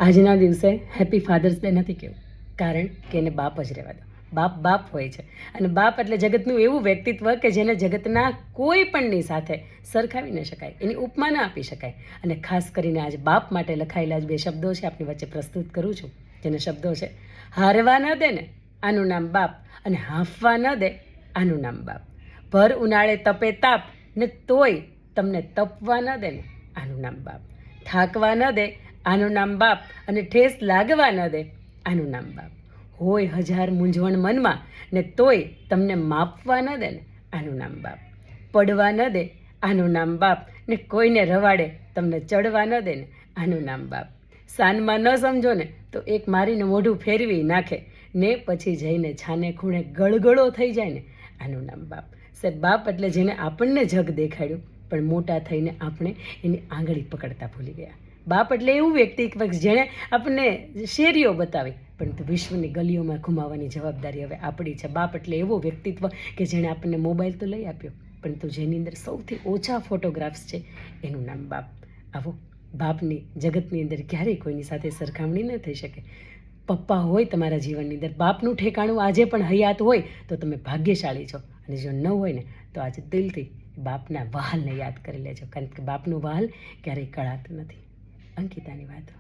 આજના દિવસે happy fathers day નથી કહેવું, કારણ કે એને બાપ જ રહેવા દો. બાપ બાપ હોય છે, અને બાપ એટલે જગતનું એવું વ્યક્તિત્વ કે જેને જગતના કોઈ પણની સાથે સરખાવી ન શકાય, એની ઉપમા ન આપી શકાય. અને ખાસ કરીને આજ બાપ માટે લખાયેલા જ બે શબ્દો છે, આપની વચ્ચે પ્રસ્તુત કરું છું. જેના શબ્દો છે, હારવા ન દે ને આનું નામ બાપ, અને હાંફવા ન દે આનું નામ બાપ. ભર ઉનાળે તપે તાપ ને તોય તમને તપવા ન દે ને આનું નામ બાપ. થાકવા ન દે આનું નામ બાપ, અને ઠેસ લાગવા ન દે આનું નામ બાપ. હોય હજાર મૂંઝવણ મનમાં ને તોય તમને માપવા ન દે ને આનું નામ બાપ. પડવા ન દે આનું નામ બાપ, ને કોઈને રવાડે તમને ચડવા ન દે ને આનું નામ બાપ. સાનમાં ન સમજો ને તો એક મારીને મોઢું ફેરવી નાખે ને પછી જઈને છાને ખૂણે ગળગળો થઈ જાય ને આનું નામ બાપ. સાહેબ, બાપ એટલે જેને આપણને જગ દેખાડ્યું, પણ મોટા થઈને આપણે એની આંગળી પકડતા ભૂલી ગયા. બાપ એટલે એવું વ્યક્તિત્વ જેણે આપણને શેરીઓ બતાવી, પરંતુ વિશ્વની ગલીઓમાં ઘુમાવવાની જવાબદારી હવે આપણી છે. બાપ એટલે એવો વ્યક્તિત્વ કે જેણે આપણને મોબાઈલ તો લઈ આપ્યો, પરંતુ જેની અંદર સૌથી ઓછા ફોટોગ્રાફ્સ છે એનું નામ બાપ. આવો બાપની જગતની અંદર ક્યારેય કોઈની સાથે સરખામણી ન થઈ શકે. પપ્પા હોય તમારા જીવનની અંદર, બાપનું ઠેકાણું આજે પણ હયાત હોય તો તમે ભાગ્યશાળી છો. અને જો ન હોય ને તો આજે દિલથી બાપના વહાલને યાદ કરી લેજો, કારણ કે બાપનું વહાલ ક્યારેય કળાતું નથી. અંકિતાની વાતો.